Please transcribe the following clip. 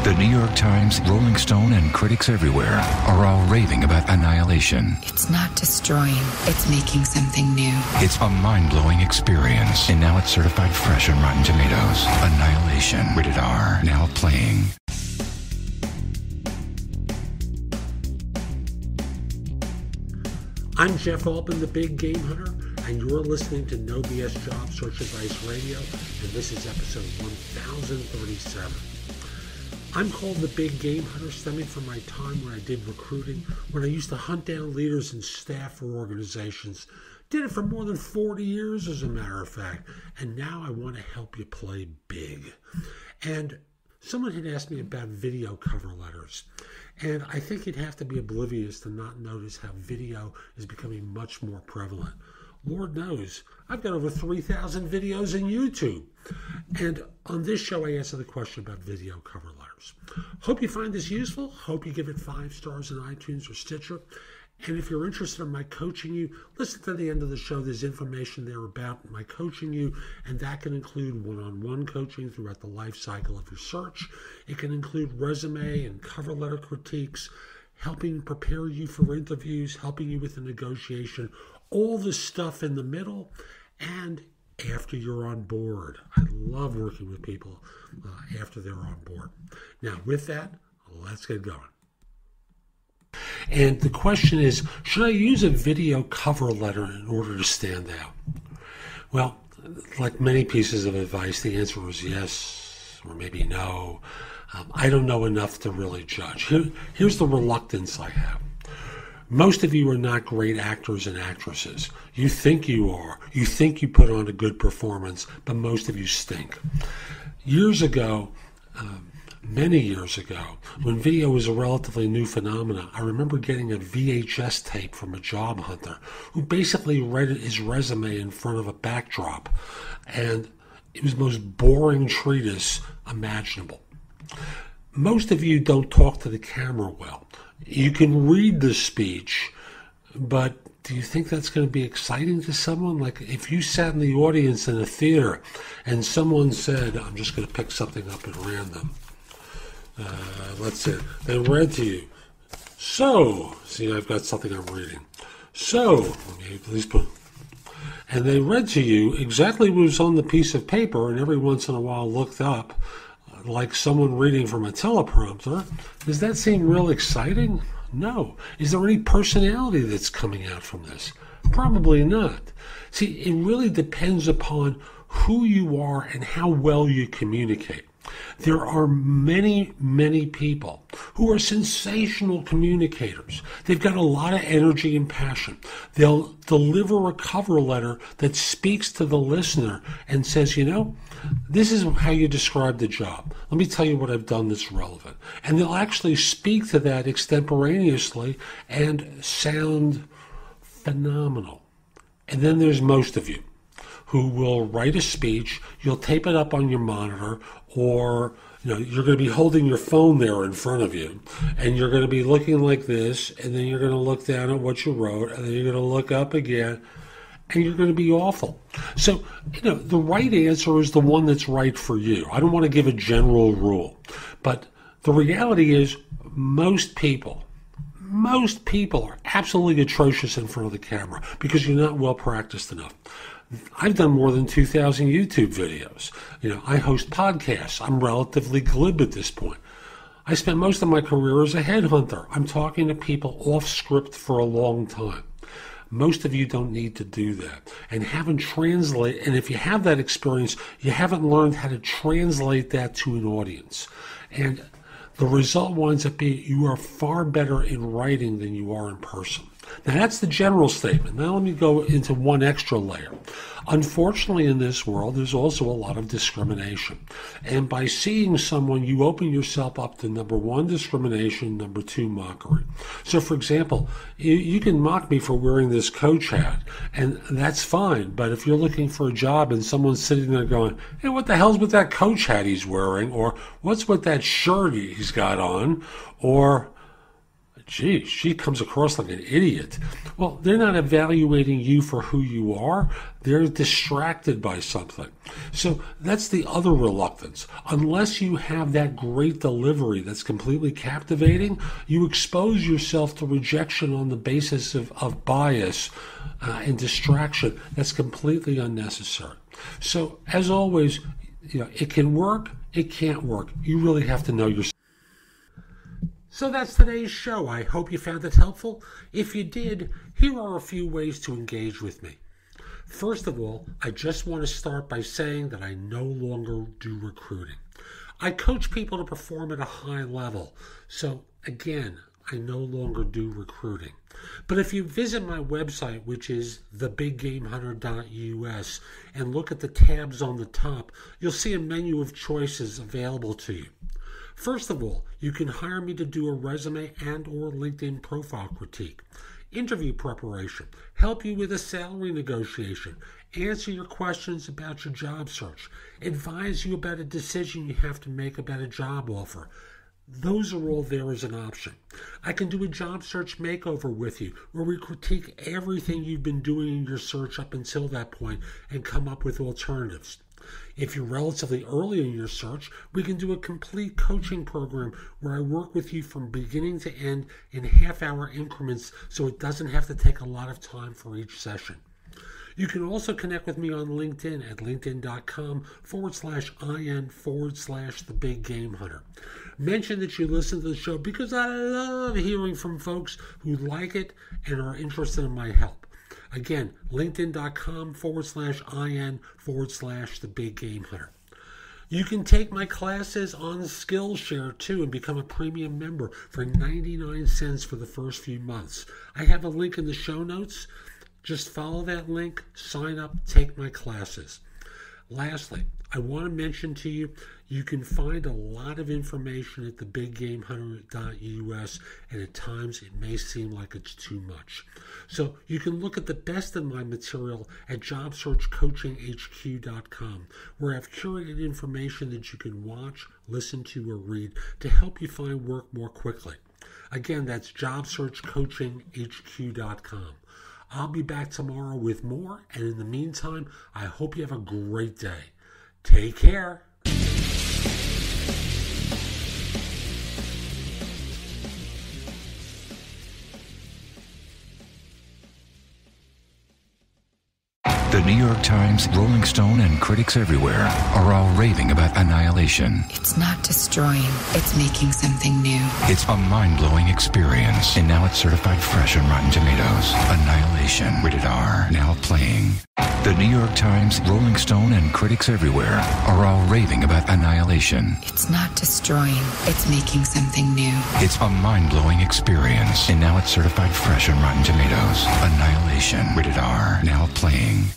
The New York Times, Rolling Stone, and critics everywhere are all raving about Annihilation. It's not destroying, it's making something new. It's a mind-blowing experience, and now it's certified fresh on Rotten Tomatoes. Annihilation, rated R, now playing. I'm Jeff Altman, the Big Game Hunter, and you're listening to No BS Job Search Advice Radio, and this is episode 1037. I'm called the Big Game Hunter, stemming from my time when I did recruiting, when I used to hunt down leaders and staff for organizations. Did it for more than 40 years, as a matter of fact, and now I want to help you play big. And someone had asked me about video cover letters, and I think you'd have to be oblivious to not notice how video is becoming much more prevalent. Lord knows, I've got over 3,000 videos on YouTube. And on this show, I answer the question about video cover letters. Hope you find this useful. Hope you give it 5 stars on iTunes or Stitcher. And if you're interested in my coaching you, listen to the end of the show. There's information there about my coaching you, and that can include one-on-one coaching throughout the life cycle of your search. It can include resume and cover letter critiques, helping prepare you for interviews, helping you with the negotiation, all the stuff in the middle, and after you're on board. I love working with people after they're on board. Now, with that, let's get going. And the question is, should I use a video cover letter in order to stand out? Well, like many pieces of advice, the answer is yes, or maybe no. I don't know enough to really judge. Here's the reluctance I have. Most of you are not great actors and actresses. You think you are. You think you put on a good performance, but most of you stink. Years ago, many years ago, when video was a relatively new phenomenon, I remember getting a VHS tape from a job hunter who basically read his resume in front of a backdrop, and it was the most boring treatise imaginable. Most of you don't talk to the camera well. You can read the speech, but do you think that's going to be exciting to someone? Like if you sat in the audience in a theater and someone said, I'm just going to pick something up at random. Let's say they read to you. So, see, I've got something I'm reading. So, let me at least put, and they read to you exactly what was on the piece of paper, and every once in a while looked up like someone reading from a teleprompter. Does that seem real exciting? No. Is there any personality that's coming out from this? Probably not. See, it really depends upon who you are and how well you communicate. There are many, many people who are sensational communicators. They've got a lot of energy and passion. They'll deliver a cover letter that speaks to the listener and says, you know, this is how you describe the job. Let me tell you what I've done that's relevant. And they'll actually speak to that extemporaneously and sound phenomenal. And then there's most of you who will write a speech, you'll tape it up on your monitor, or you're going to be holding your phone there in front of you, and you're going to be looking like this, and then you're going to look down at what you wrote, and then you're going to look up again, and you're going to be awful. So, the right answer is the one that's right for you. I don't want to give a general rule, but the reality is most people are absolutely atrocious in front of the camera because you're not well practiced enough. I've done more than 2,000 YouTube videos. I host podcasts. I'm relatively glib at this point. I spent most of my career as a headhunter. I'm talking to people off script for a long time. Most of you don't need to do that. And if you have that experience, you haven't learned how to translate that to an audience. And the result winds up being you are far better in writing than you are in person. Now, that's the general statement. Now, let me go into one extra layer. Unfortunately, in this world, there's also a lot of discrimination. And by seeing someone, you open yourself up to, number one, discrimination, number two, mockery. So, for example, you can mock me for wearing this coach hat, and that's fine. But if you're looking for a job and someone's sitting there going, hey, what the hell's with that coach hat he's wearing? Or what's with that shirt he's got on? Or gee, she comes across like an idiot. Well, they're not evaluating you for who you are. They're distracted by something. So that's the other reluctance. Unless you have that great delivery that's completely captivating, you expose yourself to rejection on the basis of bias and distraction. That's completely unnecessary. So as always, it can work, it can't work. You really have to know yourself. So that's today's show. I hope you found it helpful. If you did, here are a few ways to engage with me. First of all, I just want to start by saying that I no longer do recruiting. I coach people to perform at a high level. So again, I no longer do recruiting. But if you visit my website, which is thebiggamehunter.us, and look at the tabs on the top, you'll see a menu of choices available to you. First of all, you can hire me to do a resume and or LinkedIn profile critique, interview preparation, help you with a salary negotiation, answer your questions about your job search, advise you about a decision you have to make about a job offer. Those are all there as an option. I can do a job search makeover with you where we critique everything you've been doing in your search up until that point and come up with alternatives. If you're relatively early in your search, we can do a complete coaching program where I work with you from beginning to end in half-hour increments so it doesn't have to take a lot of time for each session. You can also connect with me on LinkedIn at linkedin.com/IN/TheBigGameHunter. Mention that you listen to the show because I love hearing from folks who like it and are interested in my help. Again, linkedin.com/IN/TheBigGameHunter. You can take my classes on Skillshare too and become a premium member for 99 cents for the first few months. I have a link in the show notes. Just follow that link, sign up, take my classes. Lastly, I want to mention to you, you can find a lot of information at thebiggamehunter.us, and at times it may seem like it's too much. So you can look at the best of my material at jobsearchcoachinghq.com, where I've curated information that you can watch, listen to, or read to help you find work more quickly. Again, that's jobsearchcoachinghq.com. I'll be back tomorrow with more, and in the meantime, I hope you have a great day. Take care. The New York Times, Rolling Stone, and critics everywhere are all raving about Annihilation. It's not destroying, it's making something new. It's a mind-blowing experience, and now it's certified fresh on Rotten Tomatoes. Annihilation, rated R, now playing. The New York Times, Rolling Stone, and critics everywhere are all raving about Annihilation. It's not destroying, it's making something new. It's a mind-blowing experience, and now it's certified fresh on Rotten Tomatoes. Annihilation, rated R, now playing.